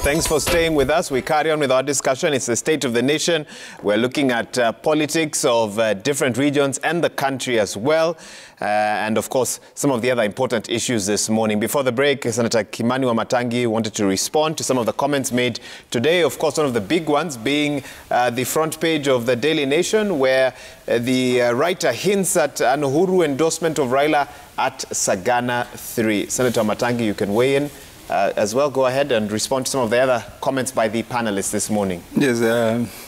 Thanks for staying with us. We carry on with our discussion. It's the state of the nation. We're looking at politics of different regions and the country as well. And of course, some of the other important issues this morning. Before the break, Senator Kimani Wamatangi wanted to respond to some of the comments made today. Of course, one of the big ones being the front page of the Daily Nation, where the writer hints at an Uhuru endorsement of Raila at Sagana 3. Senator Wamatangi, you can weigh in as well. Go ahead and respond to some of the other comments by the panelists this morning. Yes,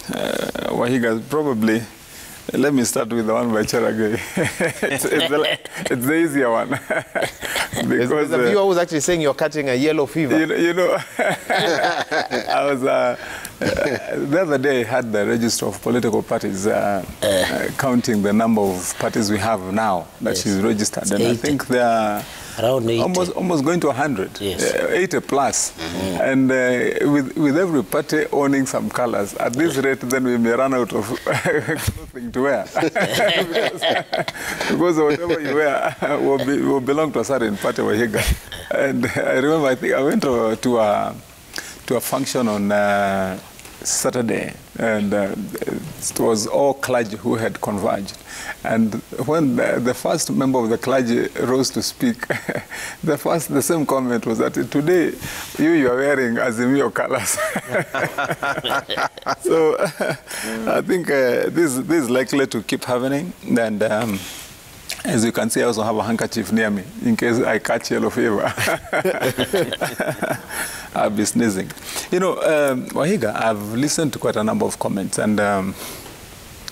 Wahiga, probably, let me start with the one by Cherargei. it's the easier one. Because the viewer was actually saying you're catching a yellow fever. You know I was, the other day I had the register of political parties counting the number of parties we have now that is registered. It's and 80. I think they are around 80. almost going to 100, yes. 80 plus. And with every party owning some colors, at this rate, then we may run out of clothing to wear. because whatever you wear will belong to a certain party, Wahiga. And I remember, I think I went to a function on Saturday, and it was all clergy who had converged. And when the first member of the clergy rose to speak, the same comment was that today you are wearing Azimio colors. So I think this is likely to keep happening. And as you can see, I also have a handkerchief near me in case I catch yellow fever. I'll be sneezing. You know, Wahiga, I've listened to quite a number of comments, and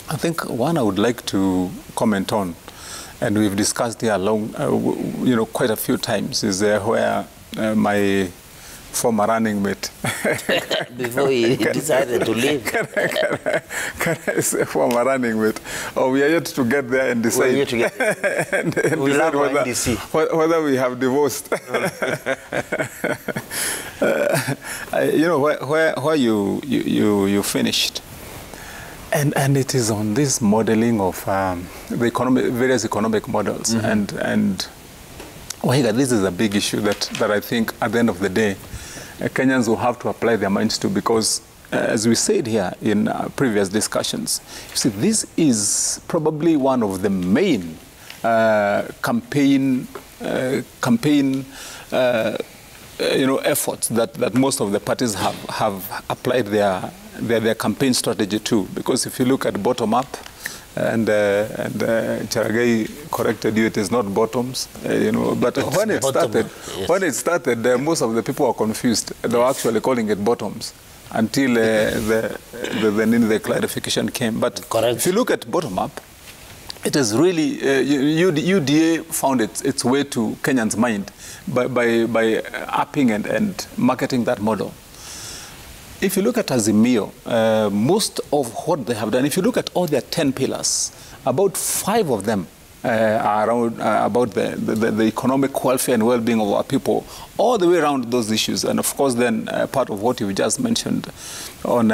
I think one I would like to comment on, and we've discussed here quite a few times, is where my former running mate. Before he decided to leave. Can I say former running mate? Or we are yet to get there and decide. We're yet to get there. and decide whether we have divorced. Where you finished. And it is on this modeling of the various economic models. And Wahiga, this is a big issue that I think at the end of the day, Kenyans will have to apply their minds to, because as we said here in previous discussions, you see, this is probably one of the main campaign efforts that most of the parties have applied their campaign strategy to. Because if you look at bottom up, and Cherargei corrected you, it is not bottoms, but when it started, most of the people were confused. They were actually calling it bottoms until the clarification came. But if you look at bottom up, it is really, UDA found its way to Kenyans' mind by upping and marketing that model. If you look at Azimio, most of what they have done, if you look at all their 10 pillars, about 5 of them are around about the economic welfare and well-being of our people, all the way around those issues. And of course, then part of what you just mentioned on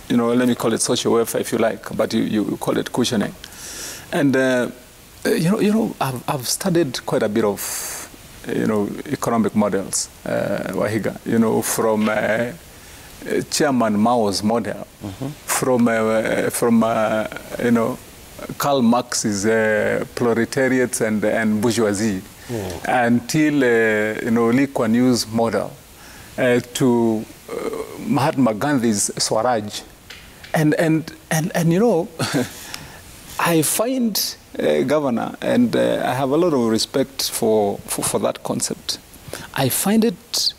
let me call it social welfare, if you like, but you call it cushioning. And I've studied quite a bit of economic models, Wahiga, from Chairman Mao's model, from Karl Marx's proletariats and bourgeoisie, until Lee Kuan Yew's model, to Mahatma Gandhi's Swaraj, and I find, Governor, and I have a lot of respect for that concept. I find it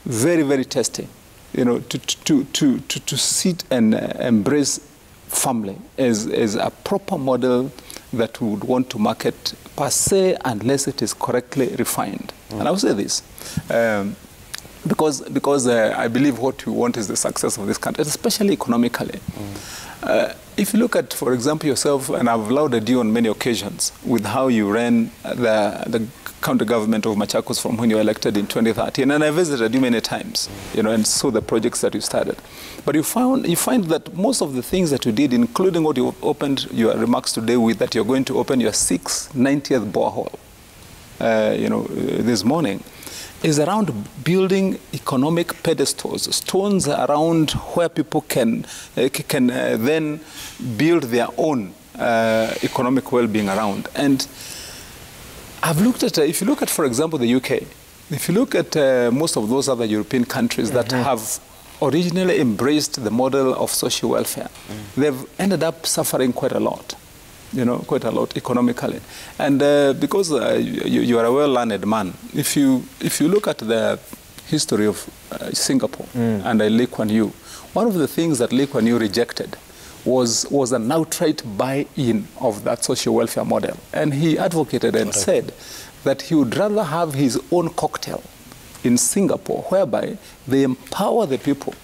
very, very tasty, to sit and embrace family as a proper model that we would want to market per se, unless it is correctly refined. And I will say this. Because I believe what we want is the success of this country, especially economically. If you look at, for example, yourself, and I've lauded you on many occasions with how you ran the county government of Machakos from when you were elected in 2013, and I visited you many times, and saw the projects that you started. But you find that most of the things that you did, including what you opened your remarks today with, that you're going to open your 690th borehole, this morning, is around building economic pedestals, stones around where people can then build their own economic well-being around. And I've looked at, if you look at, for example, the UK, if you look at most of those other European countries that have originally embraced the model of social welfare, they've ended up suffering quite a lot, quite a lot economically. And because you are a well-learned man, if you look at the history of Singapore under Lee Kuan Yew, one of the things that Lee Kuan Yew rejected was an outright buy-in of that social welfare model. And he advocated and said that he would rather have his own cocktail in Singapore, whereby they empower the people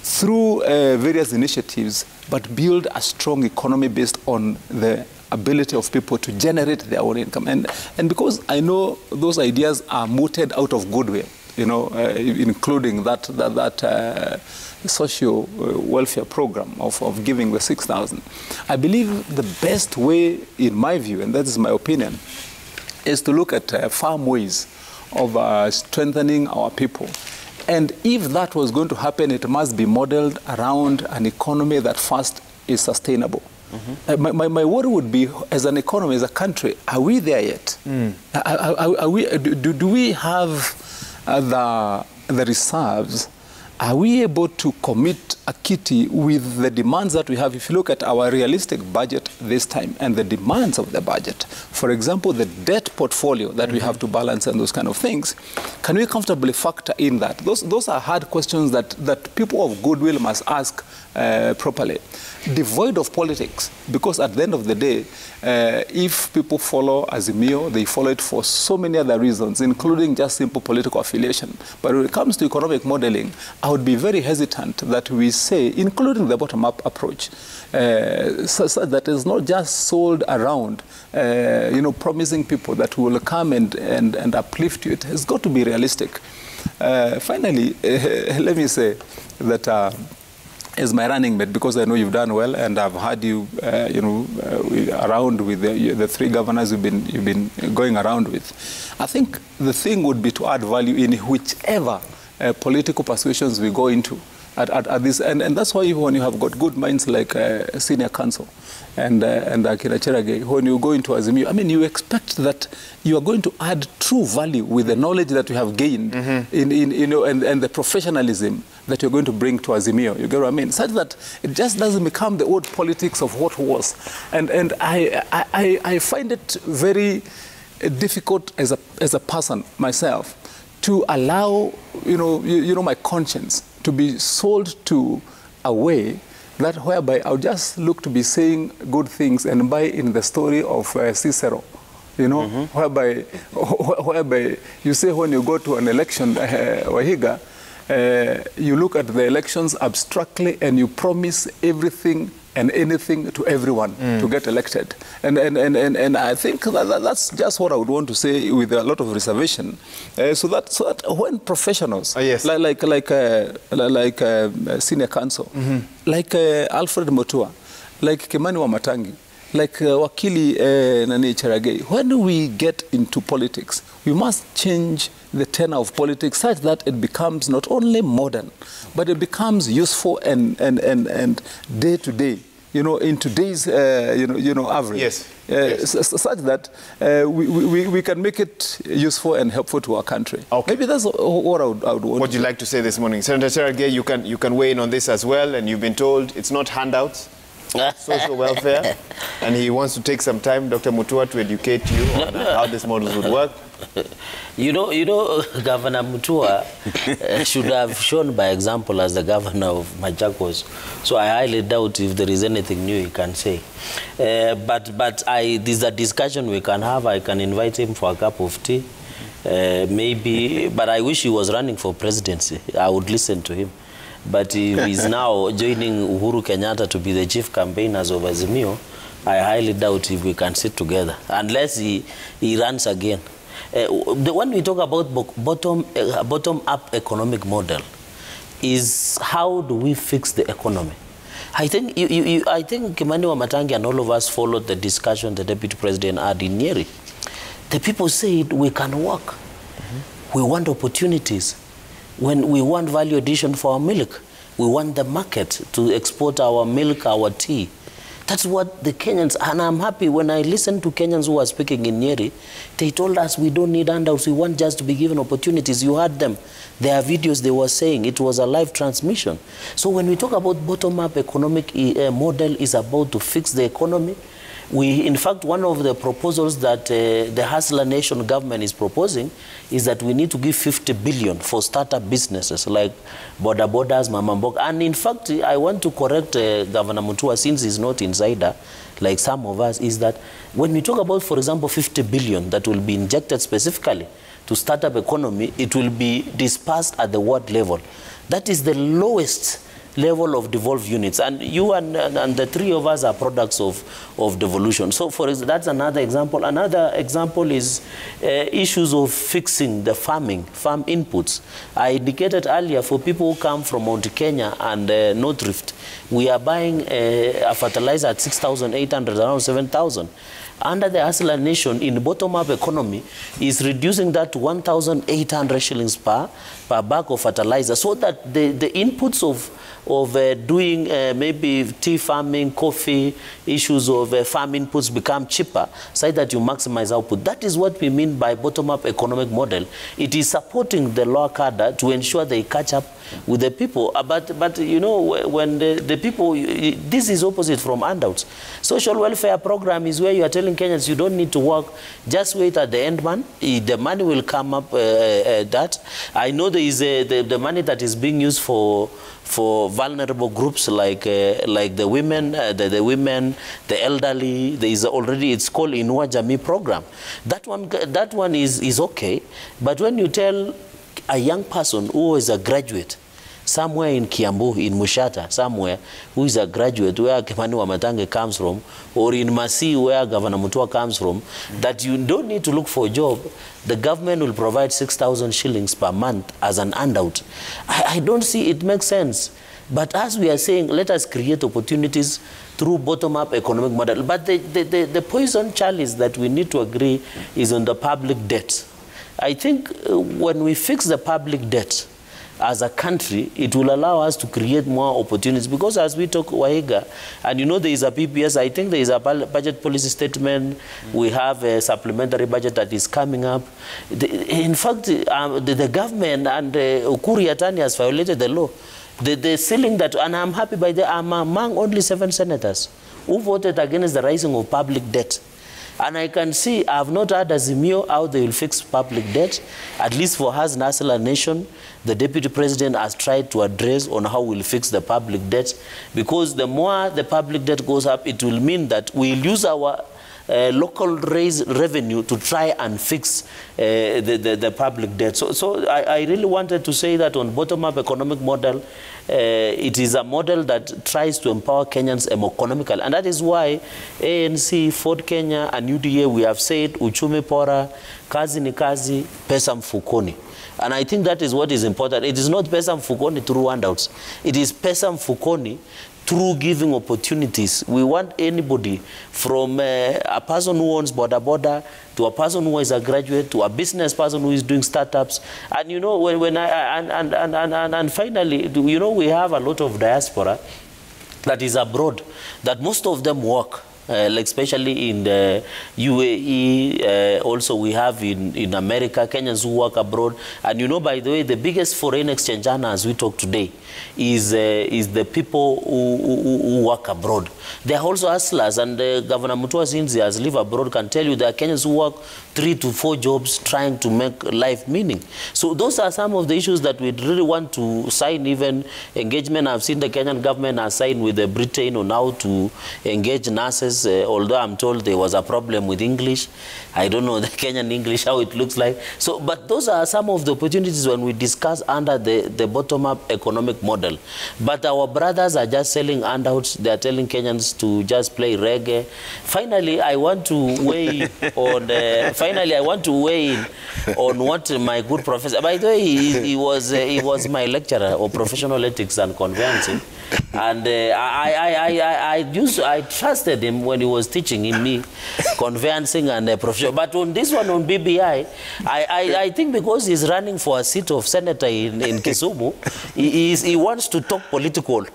through various initiatives, but build a strong economy based on the ability of people to generate their own income. And because I know those ideas are mooted out of goodwill, including that social welfare program of giving the 6,000. I believe the best way, in my view, and that is my opinion, is to look at farm ways of strengthening our people. And if that was going to happen, it must be modeled around an economy that first is sustainable. My worry would be, as an economy, as a country, are we there yet? Do we have the reserves? Are we able to commit a kitty with the demands that we have? If you look at our realistic budget this time and the demands of the budget, for example, the debt portfolio that we have to balance and those kind of things, can we comfortably factor in that? Those are hard questions that people of goodwill must ask properly, devoid of politics, because at the end of the day, if people follow Azimio, they follow it for so many other reasons, including just simple political affiliation. But when it comes to economic modeling, I would be very hesitant that we say, including the bottom-up approach, so that is not just sold around, promising people that will come and uplift you. It has got to be realistic. Finally, let me say that as my running mate, because I know you've done well, and I've had you, around with the three governors you've been going around with. I think the thing would be to add value in whichever political persuasions we go into at this, and that's why when you have got good minds like Senior Counsel and Akina Cherargei, when you go into Azimio, I mean, you expect that you are going to add true value with the knowledge that you have gained and the professionalism that you're going to bring to Azimio. You get what I mean? Such that it just doesn't become the old politics of what was. And I find it very difficult as a person myself to allow my conscience to be sold to a way that whereby I'll just look to be saying good things and buy in the story of Cicero, whereby you say when you go to an election, Wahiga, you look at the elections abstractly and you promise everything and anything to everyone to get elected. And I think that's just what I would want to say with a lot of reservation. So that when professionals, like Senior Counsel, like Alfred Mutua, like Kimani Wamatangi, like Wakili Nani Cherargei, when we get into politics, we must change the tenor of politics such that it becomes not only modern, but it becomes useful and day to day, in today's average. Yes. Such that we can make it useful and helpful to our country. Okay. Maybe that's what I would want. What would you like to say this morning? Senator Cherargei, you can weigh in on this as well, and you've been told it's not handouts. Social welfare, and he wants to take some time, Dr. Mutua, to educate you on how this model would work. Governor Mutua should have shown by example as the governor of Machakos. So I highly doubt if there is anything new he can say. But this is a discussion we can have. I can invite him for a cup of tea, maybe. But I wish he was running for presidency. I would listen to him. But he is now joining Uhuru Kenyatta to be the chief campaigners of Azimio. I highly doubt if we can sit together, unless he runs again. When we talk about bottom-up economic model, is how do we fix the economy? I think Kimani Wamatangi and all of us followed the discussion the Deputy President had in Nyeri. The people said we can work. We want opportunities. When we want value addition for our milk, we want the market to export our milk, our tea. That's what the Kenyans, and I'm happy when I listen to Kenyans who are speaking in Nyeri, they told us we don't need handouts, we want just to be given opportunities. You heard them. There are videos they were saying, it was a live transmission. So when we talk about bottom-up economic model is about to fix the economy. In fact, one of the proposals that the Hustler Nation government is proposing is that we need to give 50 billion for startup businesses like Boda Bodas, Mama Mboga. And in fact, I want to correct Governor Mutua, since he's not insider, like some of us, is that when we talk about, for example, 50 billion that will be injected specifically to startup economy, it will be dispersed at the ward level. That is the lowest level of devolved units, and you and the three of us are products of devolution. So that's another example. Another example is issues of fixing the farm inputs. I indicated earlier, for people who come from Mount Kenya and North Rift, we are buying a fertilizer at 6,800, around 7,000. Under the Hustler Nation, in bottom-up economy, is reducing that to 1,800 shillings per bag of fertilizer, so that the inputs of doing maybe tea farming, coffee, issues of farm inputs become cheaper, so that you maximize output. That is what we mean by bottom-up economic model. It is supporting the lower cadre to ensure they catch up with the people. But you know, when the people, this is opposite from handouts. Social welfare program is where you are telling Kenyans you don't need to work, just wait at the end, man. The money will come up. That I know there is the money that is being used for vulnerable groups like the women, the elderly. There is already, it's called Inua Jamii program. That one is okay. But when you tell a young person who is a graduate somewhere in Kiambu, in Mushata, somewhere, who is a graduate, where Kimani Wamatange comes from, or in Masi, where Governor Mutua comes from, that you don't need to look for a job, the government will provide 6,000 shillings per month as an handout. I don't see it makes sense. But as we are saying, let us create opportunities through bottom-up economic model. But the poison chalice that we need to agree is on the public debt. I think when we fix the public debt as a country, it will allow us to create more opportunities. Because as we talk, Wahiga, and you know there is a PPS, I think there is a budget policy statement, we have a supplementary budget that is coming up. In fact, the government and Ukuru Yatani has violated the law. The ceiling that, and I'm happy by that, I'm among only 7 senators who voted against the rising of public debt. And I can see, I have not heard Azimio how they will fix public debt. At least for us, Hustler Nation, the Deputy President has tried to address on how we'll fix the public debt. Because the more the public debt goes up, it will mean that we'll use our local revenue to try and fix the public debt. So I really wanted to say that on bottom-up economic model, it is a model that tries to empower Kenyans economically. And that is why ANC, Ford Kenya, and UDA, we have said, uchumi pora, kazi ni kazi, pesa mfukoni. And I think that is what is important. It is not pesa mfukoni through handouts. It is pesa mfukoni through giving opportunities. We want anybody, from a person who owns boda to a person who is a graduate to a business person who is doing startups. And you know, and finally, you know, we have a lot of diaspora that is abroad, that most of them work. Like especially in the UAE, also we have in America, Kenyans who work abroad. And you know, by the way, the biggest foreign exchange earner as we talk today is the people who work abroad. They are also hustlers, and Governor Mutua, since he has lived abroad, can tell you there are Kenyans who work 3 to 4 jobs trying to make life meaning. So those are some of the issues that we really want to sign, even engagement. I've seen the Kenyan government has signed with Britain on how to engage nurses. Although I'm told there was a problem with English. I don't know the Kenyan English, how it looks like. So, but those are some of the opportunities when we discuss under the bottom-up economic model. But our brothers are just selling handouts. They are telling Kenyans to just play reggae. Finally, I want to weigh on finally, I want to weigh in on what my good professor. By the way, he was my lecturer of professional ethics and conveyancing, and I trusted him when he was teaching me conveyancing and professional. But on this one, on BBI, I think because he's running for a seat of senator in Kisumu, he wants to talk political.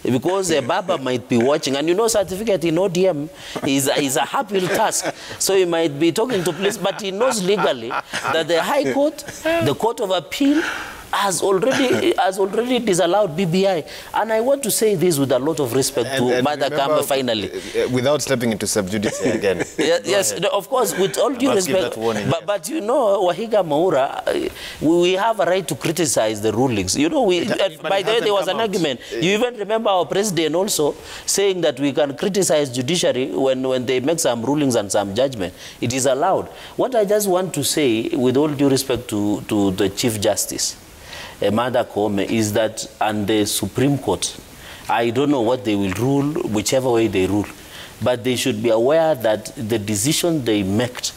Because Baba might be watching, and you know, certificate in ODM is a happy task. So he might be talking to police, but he knows legally that the High Court, the Court of Appeal, has already disallowed BBI. And I want to say this with a lot of respect to Mother Kamba, finally. Without stepping into sub judice again. Yes, of course, with all due respect. But you know, Wahiga Maura, we have a right to criticize the rulings. You know, by the way, there was an argument. You even remember our president also saying that we can criticize judiciary when they make some rulings and some judgment. It is allowed. What I just want to say, with all due respect to the Chief Justice, Martha Koome, is that, and the Supreme Court, I don't know what they will rule, whichever way they rule, but they should be aware that the decision they make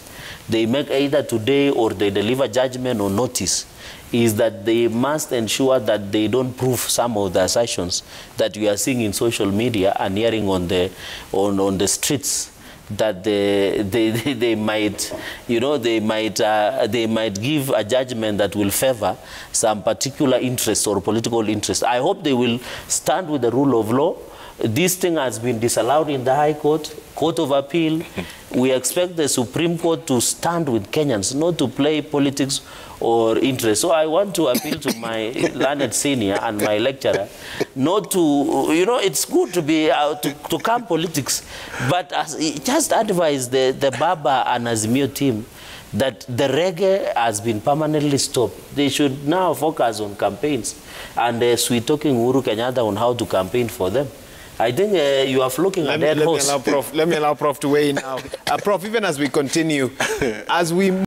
either today or they deliver judgment or notice, is that they must ensure that they don't prove some of the assertions that we are seeing in social media and hearing on the streets, that they might, you know, they might give a judgment that will favor some particular interest or political interest. I hope they will stand with the rule of law. This thing has been disallowed in the High Court, Court of Appeal. We expect the Supreme Court to stand with Kenyans, not to play politics or interest. So I want to appeal to my learned senior and my lecturer, not to, you know, it's good to be to come politics, but just advise the Baba and Azimio team that the reggae has been permanently stopped. They should now focus on campaigns, and sweet talking Uhuru Kenyatta on how to campaign for them. I think you are looking at that horse. Let me allow Prof to weigh in now. Prof, even as we continue, as we